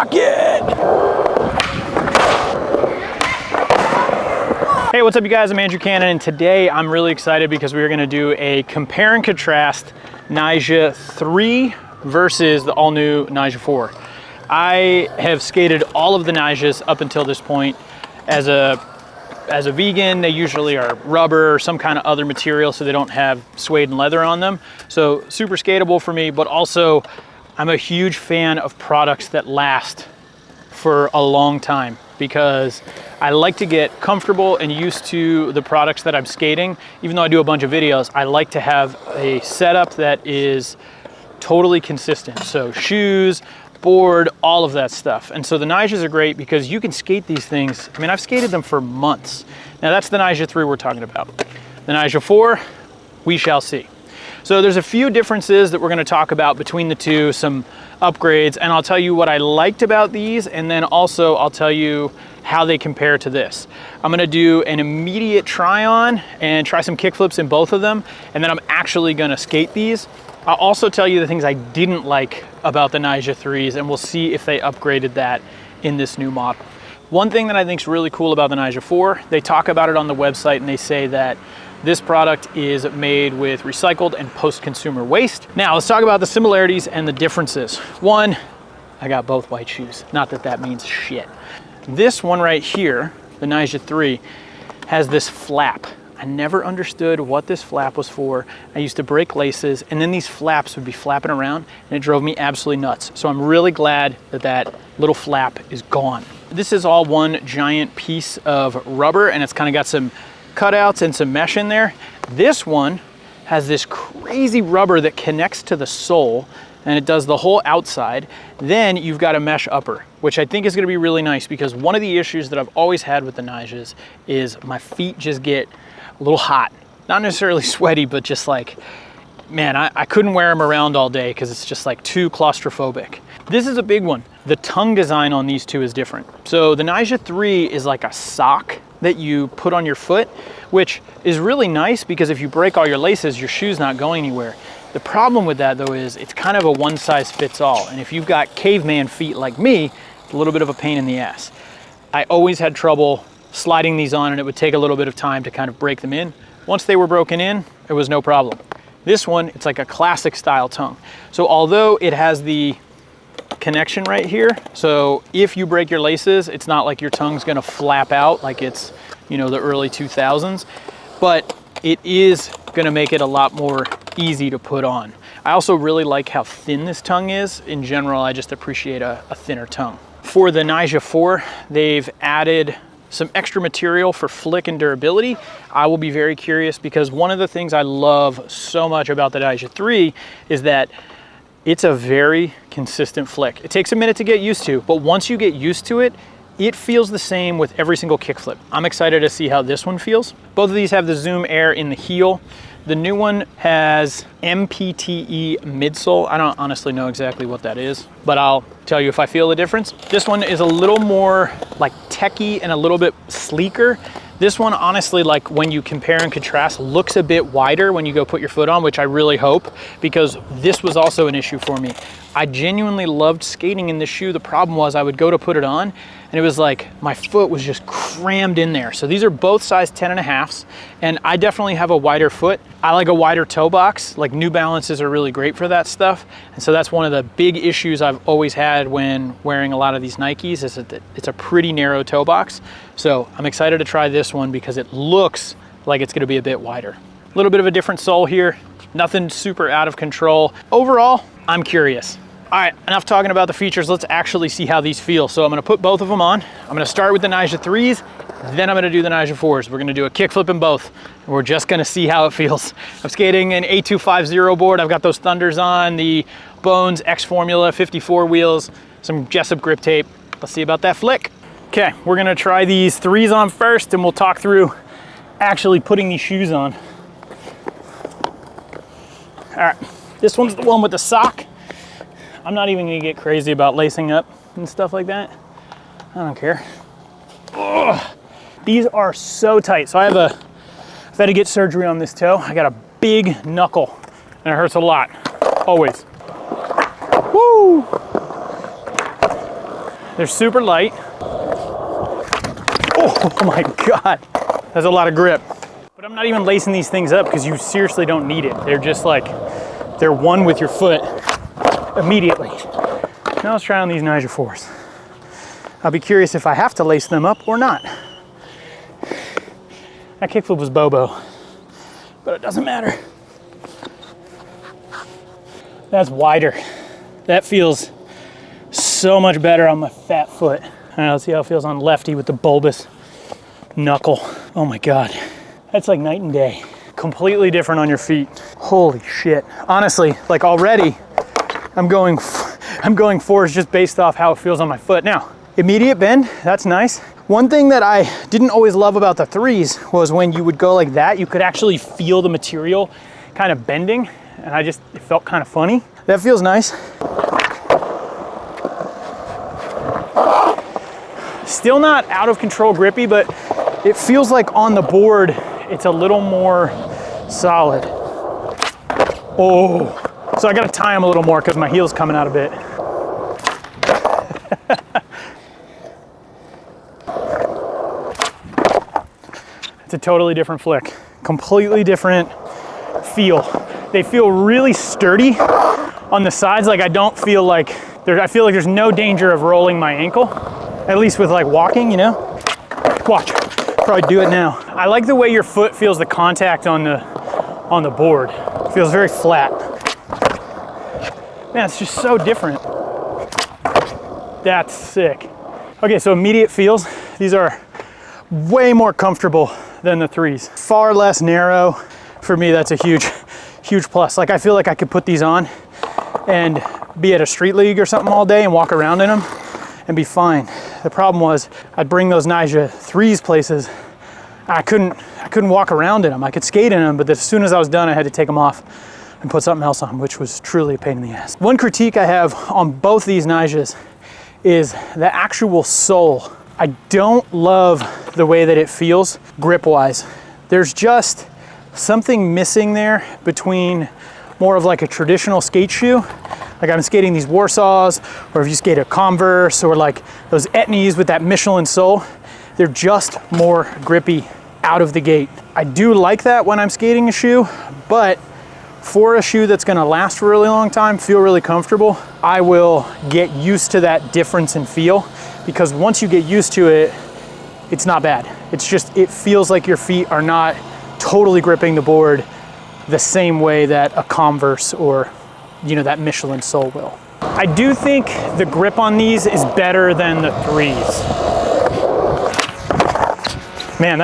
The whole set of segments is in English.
Rocket! Hey, what's up you guys? I'm Andrew Cannon, and today I'm really excited because we are gonna do a compare and contrast Nyjah 3 versus the all new Nyjah 4. I have skated all of the Nyjahs up until this point. As a vegan, they usually are rubber or some kind of other material so they don't have suede and leather on them. So super skatable for me, but also I'm a huge fan of products that last for a long time because I like to get comfortable and used to the products that I'm skating. Even though I do a bunch of videos, I like to have a setup that is totally consistent. So shoes, board, all of that stuff. And so the Nyjahs are great because you can skate these things. I mean, I've skated them for months. Now that's the Nyjah 3 we're talking about. The Nyjah 4, we shall see. So there's a few differences that we're gonna talk about between the two, some upgrades, and I'll tell you what I liked about these, and then also I'll tell you how they compare to this. I'm gonna do an immediate try on and try some kickflips in both of them, and then I'm actually gonna skate these. I'll also tell you the things I didn't like about the Nyjah 3s, and we'll see if they upgraded that in this new model. One thing that I think is really cool about the Nyjah 4, they talk about it on the website and they say that this product is made with recycled and post-consumer waste. Now let's talk about the similarities and the differences. One, I got both white shoes. Not that that means shit. This one right here, the Nyjah 3, has this flap. I never understood what this flap was for. I used to break laces and then these flaps would be flapping around and it drove me absolutely nuts. So I'm really glad that that little flap is gone. This is all one giant piece of rubber and it's kind of got some cutouts and some mesh in there. This one has this crazy rubber that connects to the sole and it does the whole outside. Then you've got a mesh upper, which I think is gonna be really nice because one of the issues that I've always had with the Nyjahs is my feet just get a little hot. Not necessarily sweaty, but just like, man, I couldn't wear them around all day because it's just like too claustrophobic. This is a big one. The tongue design on these two is different. So the Nyjah 3 is like a sock that you put on your foot, which is really nice because if you break all your laces, your shoe's not going anywhere. The problem with that though is it's kind of a one size fits all. And if you've got caveman feet like me, it's a little bit of a pain in the ass. I always had trouble sliding these on and it would take a little bit of time to kind of break them in. Once they were broken in, it was no problem. This one, it's like a classic style tongue. So although it has the connection right here, so if you break your laces, it's not like your tongue's gonna flap out like it's, you know, the early 2000s, but it is gonna make it a lot more easy to put on. I also really like how thin this tongue is. In general, I just appreciate a thinner tongue. For the Nyjah 4, they've added some extra material for flick and durability. I will be very curious because one of the things I love so much about the Nyjah 3 is that it's a very consistent flick. It takes a minute to get used to, but once you get used to it, it feels the same with every single kickflip. I'm excited to see how this one feels. Both of these have the Zoom Air in the heel. The new one has MPTE midsole. I don't honestly know exactly what that is, but I'll tell you if I feel the difference. This one is a little more like techie and a little bit sleeker. This one, honestly, like when you compare and contrast, looks a bit wider when you go put your foot on, which I really hope, because this was also an issue for me. I genuinely loved skating in this shoe. The problem was I would go to put it on and it was like my foot was just crammed in there. So these are both size 10.5s, and I definitely have a wider foot. I like a wider toe box. Like New Balances are really great for that stuff. And so that's one of the big issues I've always had when wearing a lot of these Nikes is that it's a pretty narrow toe box. So I'm excited to try this one because it looks like it's gonna be a bit wider. A little bit of a different sole here. Nothing super out of control. Overall, I'm curious. All right, enough talking about the features. Let's actually see how these feel. So I'm gonna put both of them on. I'm gonna start with the Nyjah 3s, then I'm gonna do the Nyjah 4s. We're gonna do a kickflip in both. And we're just gonna see how it feels. I'm skating an A250 board. I've got those Thunders on, the Bones X Formula 54 wheels, some Jessup grip tape. Let's see about that flick. Okay, we're gonna try these 3s on first and we'll talk through actually putting these shoes on. All right, this one's the one with the sock. I'm not even gonna get crazy about lacing up and stuff like that. I don't care. Ugh. These are so tight. So I've had to get surgery on this toe. I got a big knuckle and it hurts a lot, always. Woo! They're super light. Oh my God, that's a lot of grip. But I'm not even lacing these things up because you seriously don't need it. They're just like, they're one with your foot immediately. Now let's try on these Nyjah 4s. I'll be curious if I have to lace them up or not. That kickflip was Bobo, but it doesn't matter. That's wider. That feels so much better on my fat foot. All right, let's see how it feels on lefty with the bulbous knuckle. Oh my God, that's like night and day. Completely different on your feet. Holy shit. Honestly, like already, I'm going 4s just based off how it feels on my foot. Now, immediate bend, that's nice. One thing that I didn't always love about the 3s was when you would go like that, you could actually feel the material kind of bending, and it felt kind of funny. That feels nice. Still not out of control grippy, but it feels like on the board, it's a little more solid. Oh, so I gotta tie them a little more because my heel's coming out a bit. It's a totally different flick. Completely different feel. They feel really sturdy on the sides. Like I don't feel like, I feel like there's no danger of rolling my ankle, at least with like walking, you know? Watch, probably do it now. I like the way your foot feels the contact on the board. It feels very flat. Man, it's just so different. That's sick. Okay, so immediate feels. These are way more comfortable than the 3s. Far less narrow. For me, that's a huge plus. Like I feel like I could put these on and be at a street league or something all day and walk around in them and be fine. The problem was I'd bring those Nyjah 3s places. I couldn't walk around in them. I could skate in them, but as soon as I was done, I had to take them off and put something else on, which was truly a pain in the ass. One critique I have on both these Nyjahs is the actual sole. I don't love the way that it feels grip-wise. There's just something missing there between more of like a traditional skate shoe. Like I'm skating these Warsaws, or if you skate a Converse, or like those Etnies with that Michelin sole, they're just more grippy out of the gate. I do like that when I'm skating a shoe, but for a shoe that's gonna last for a really long time, feel really comfortable, I will get used to that difference in feel, because once you get used to it, it's not bad. It's just, it feels like your feet are not totally gripping the board the same way that a Converse or, you know, that Michelin sole will. I do think the grip on these is better than the 3s. Man,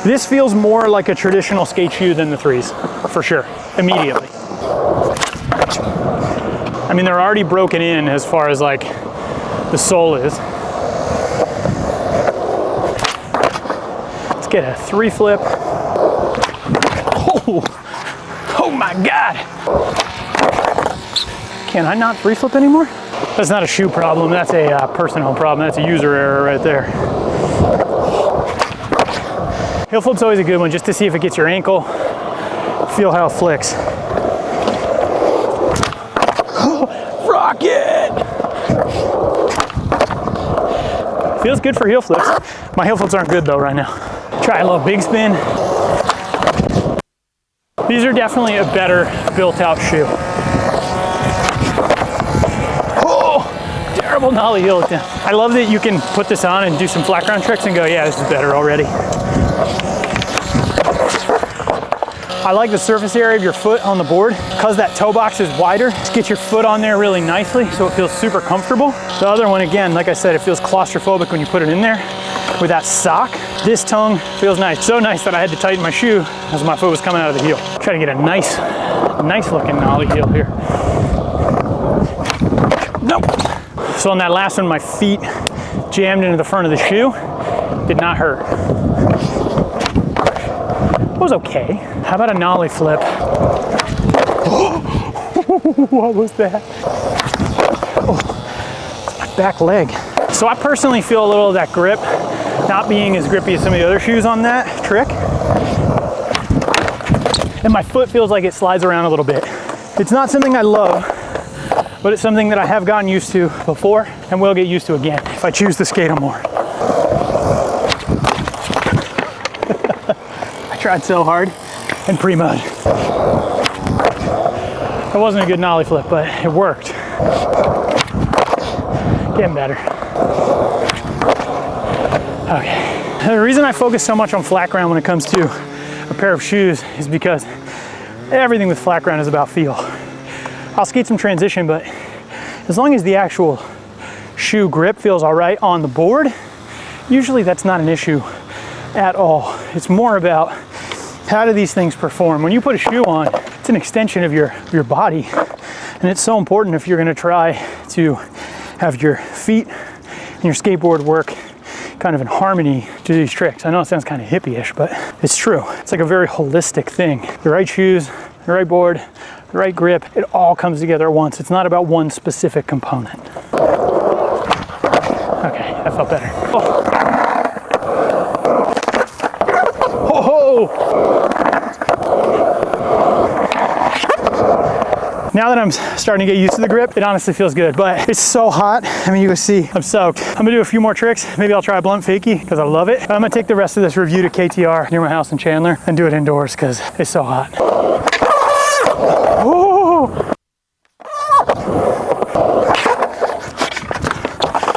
this feels more like a traditional skate shoe than the 3s, for sure, immediately. I mean, they're already broken in as far as like the sole is. Let's get a 3 flip. Oh my God. Can I not 3 flip anymore? That's not a shoe problem, that's a personal problem. That's a user error right there. Heel flip's always a good one, just to see if it gets your ankle. Feel how it flicks. Rocket! Feels good for heel flips. My heel flips aren't good though right now. Try a little big spin. These are definitely a better built out shoe. Oh, terrible nollie heel down. I love that you can put this on and do some flat ground tricks and go, yeah, this is better already. I like the surface area of your foot on the board. Because that toe box is wider, just get your foot on there really nicely so it feels super comfortable. The other one, again, like I said, it feels claustrophobic when you put it in there. With that sock, this tongue feels nice. So nice that I had to tighten my shoe as my foot was coming out of the heel. Try to get a nice looking nollie heel here. Nope. So on that last one, my feet jammed into the front of the shoe. Did not hurt. It was okay. How about a nollie flip? What was that? Oh, it's my back leg. So I personally feel a little of that grip not being as grippy as some of the other shoes on that trick. And my foot feels like it slides around a little bit. It's not something I love, but it's something that I have gotten used to before and will get used to again if I choose to skate them more. I tried so hard and pre-mud. That wasn't a good nollie flip, but it worked. Getting better. Okay. The reason I focus so much on flat ground when it comes to a pair of shoes is because everything with flat ground is about feel. I'll skate some transition, but as long as the actual shoe grip feels all right on the board, usually that's not an issue at all. It's more about how do these things perform. When you put a shoe on, it's an extension of your body, and it's so important if you're gonna try to have your feet and your skateboard work kind of in harmony to these tricks. I know it sounds kind of hippie-ish, but it's true. It's like a very holistic thing. The right shoes, the right board, the right grip, it all comes together at once. It's not about one specific component. Okay, that felt better. Oh. Oh. Now that I'm starting to get used to the grip, it honestly feels good, but it's so hot. I mean, you can see I'm soaked. I'm gonna do a few more tricks. Maybe I'll try a blunt fakie because I love it. I'm gonna take the rest of this review to KTR near my house in Chandler and do it indoors because it's so hot. Ooh.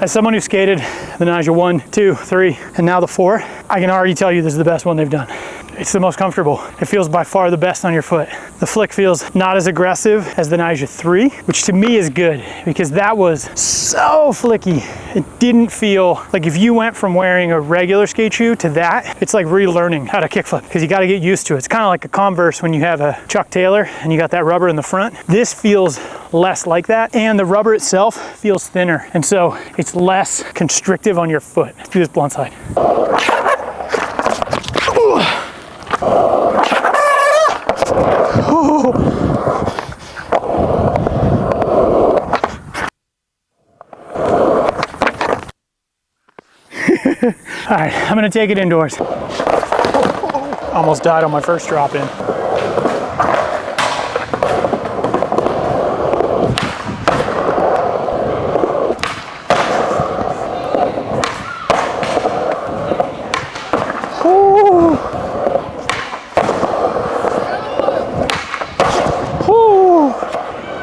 As someone who skated the Nyjah 1, 2, 3, and now the 4, I can already tell you this is the best one they've done. It's the most comfortable. It feels by far the best on your foot. The flick feels not as aggressive as the Nyjah 3, which to me is good because that was so flicky. It didn't feel like if you went from wearing a regular skate shoe to that, it's like relearning how to kickflip because you got to get used to it. It's kind of like a Converse when you have a Chuck Taylor and you got that rubber in the front. This feels less like that, and the rubber itself feels thinner, and so it's less constrictive on your foot. Let's do this blunt side. All right, I'm gonna take it indoors. Almost died on my first drop in.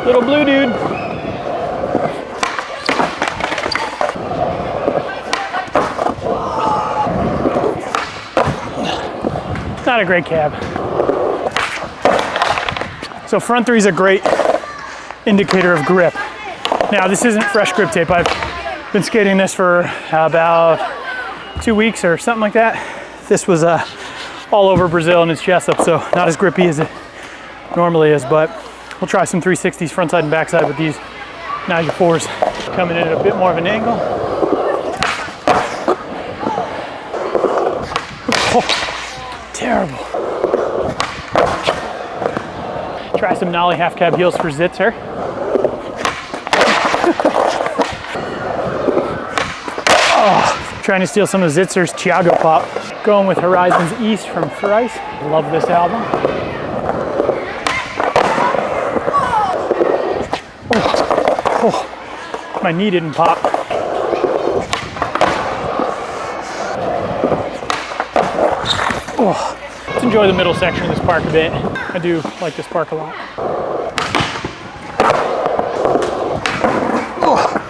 Little blue dude. Not a great cab. So front three is a great indicator of grip. Now this isn't fresh grip tape. I've been skating this for about 2 weeks or something like that. This was all over Brazil and it's Jessup, so not as grippy as it normally is, but we'll try some 360s frontside and backside with these Nyjah 4s. Coming in at a bit more of an angle. Oh, terrible. Try some nollie half cab heels for Zitzer. Oh, trying to steal some of Zitzer's Chiago Pop. Going with Horizons East from Thrice. Love this album. Oh, my knee didn't pop. Oh, let's enjoy the middle section of this park a bit. I do like this park a lot. Oh.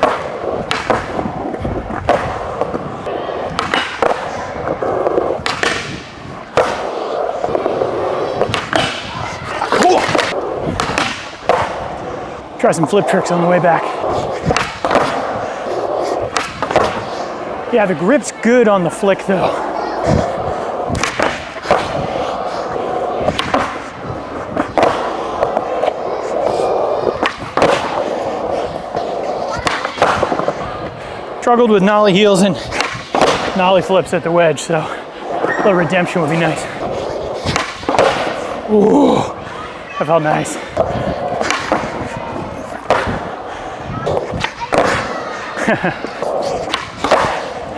Try some flip tricks on the way back. Yeah, the grip's good on the flick though. Struggled with nollie heels and nollie flips at the wedge, so a little redemption would be nice. Ooh, that felt nice.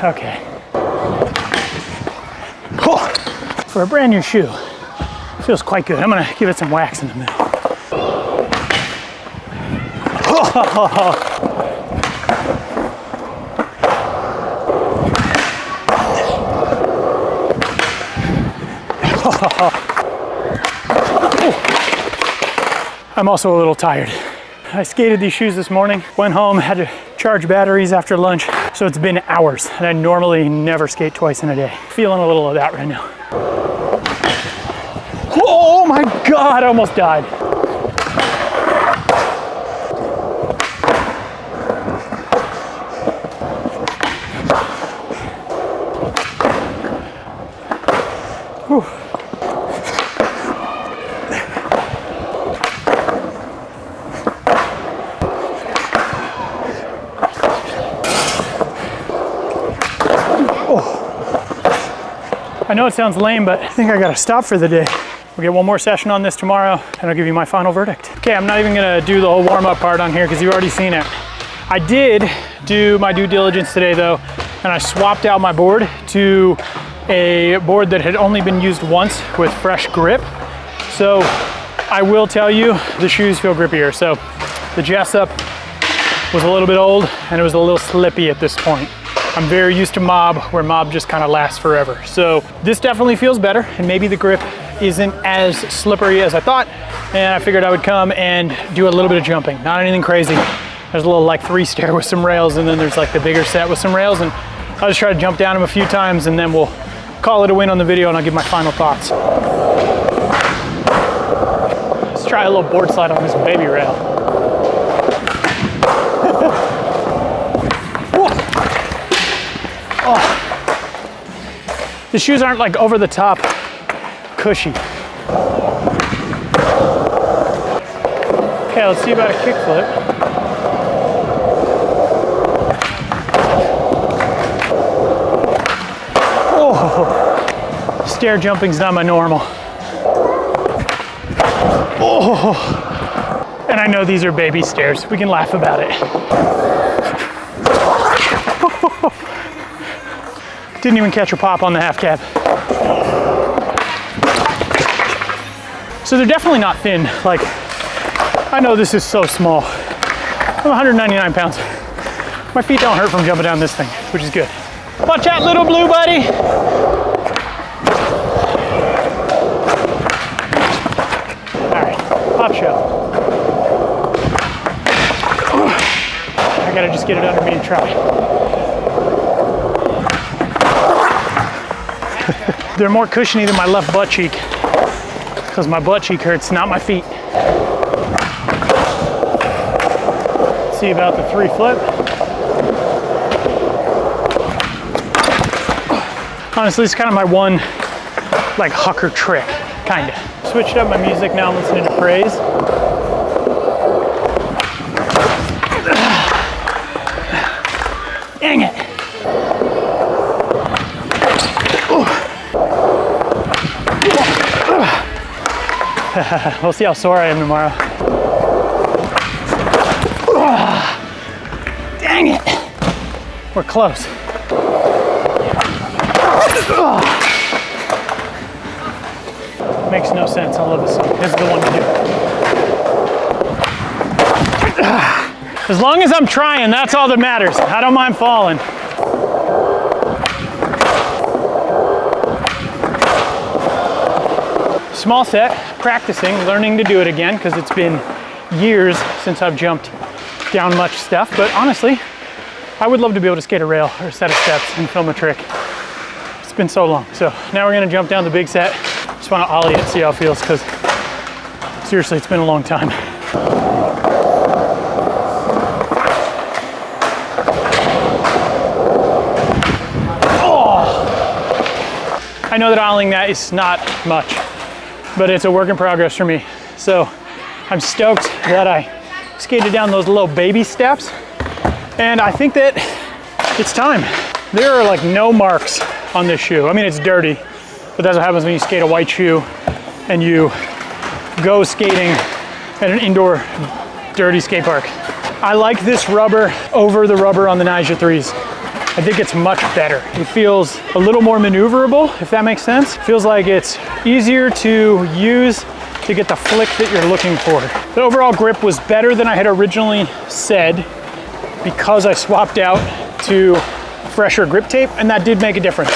Okay. Oh, for a brand new shoe, it feels quite good. I'm gonna give it some wax in the middle. I'm also a little tired. I skated these shoes this morning, went home, had to charge batteries after lunch, so it's been hours, and I normally never skate twice in a day. Feeling a little of that right now. Oh my God, I almost died. Whew. I know it sounds lame, but I think I gotta stop for the day. We'll get one more session on this tomorrow, and I'll give you my final verdict. Okay, I'm not even gonna do the whole warm-up part on here because you've already seen it. I did do my due diligence today though, and I swapped out my board to a board that had only been used once with fresh grip. So I will tell you, the shoes feel grippier. So the Jessup was a little bit old and it was a little slippy at this point. I'm very used to Mob, where Mob just kind of lasts forever. So this definitely feels better, and maybe the grip isn't as slippery as I thought, and I figured I would come and do a little bit of jumping. Not anything crazy. There's a little like 3 stair with some rails, and then there's like the bigger set with some rails, and I'll just try to jump down them a few times, and then we'll call it a win on the video, and I'll give my final thoughts. Let's try a little board slide on this baby rail. Oh. The shoes aren't like over the top cushy. Okay, let's see about a kickflip. Oh, stair jumping's not my normal. Oh, and I know these are baby stairs. We can laugh about it. Didn't even catch a pop on the half cab. So they're definitely not thin. Like, I know this is so small. I'm 199 pounds. My feet don't hurt from jumping down this thing, which is good. Watch out, little blue buddy. All right, pop shove. I gotta just get it under me and try. They're more cushiony than my left butt cheek because my butt cheek hurts, not my feet. Let's see about the 3 flip. Honestly, it's kind of my one like hucker trick, kind of. Switched up my music, now I'm listening to Praise. Dang it. We'll see how sore I am tomorrow. Dang it. We're close. Makes no sense. I love this song. This is the one to do. As long as I'm trying, that's all that matters. I don't mind falling. Small set, practicing, learning to do it again because it's been years since I've jumped down much stuff. But honestly, I would love to be able to skate a rail or a set of steps and film a trick. It's been so long. So now we're gonna jump down the big set. Just wanna ollie it, see how it feels, because seriously, it's been a long time. Oh! I know that ollieing that is not much, but it's a work in progress for me. So I'm stoked that I skated down those little baby steps, and I think that it's time. There are like no marks on this shoe. I mean, it's dirty, but that's what happens when you skate a white shoe and you go skating at an indoor dirty skate park. I like this rubber over the rubber on the Nyjah 3s. I think it's much better. It feels a little more maneuverable, if that makes sense. Feels like it's easier to use to get the flick that you're looking for. The overall grip was better than I had originally said because I swapped out to fresher grip tape, and that did make a difference.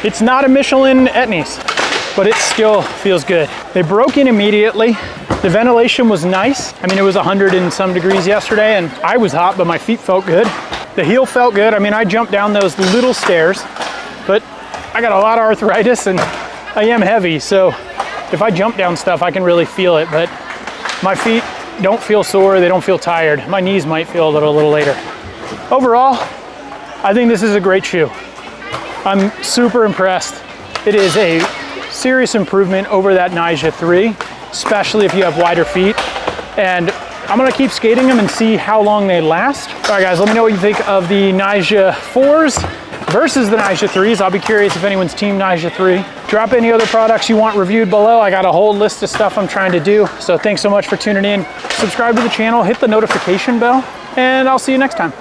It's not a Michelin Etnies, but it still feels good. They broke in immediately. The ventilation was nice. I mean, it was 100 and some degrees yesterday, and I was hot, but my feet felt good. The heel felt good. I mean, I jumped down those little stairs, but I got a lot of arthritis and I am heavy, so if I jump down stuff, I can really feel it, but my feet don't feel sore, they don't feel tired. My knees might feel a little later. Overall, I think this is a great shoe. I'm super impressed. It is a serious improvement over that Nyjah 3, especially if you have wider feet. And I'm gonna keep skating them and see how long they last. All right guys, let me know what you think of the Nyjah 4s versus the Nyjah 3s. I'll be curious if anyone's team Nyjah 3. Drop any other products you want reviewed below. I got a whole list of stuff I'm trying to do. So thanks so much for tuning in. Subscribe to the channel, hit the notification bell, and I'll see you next time.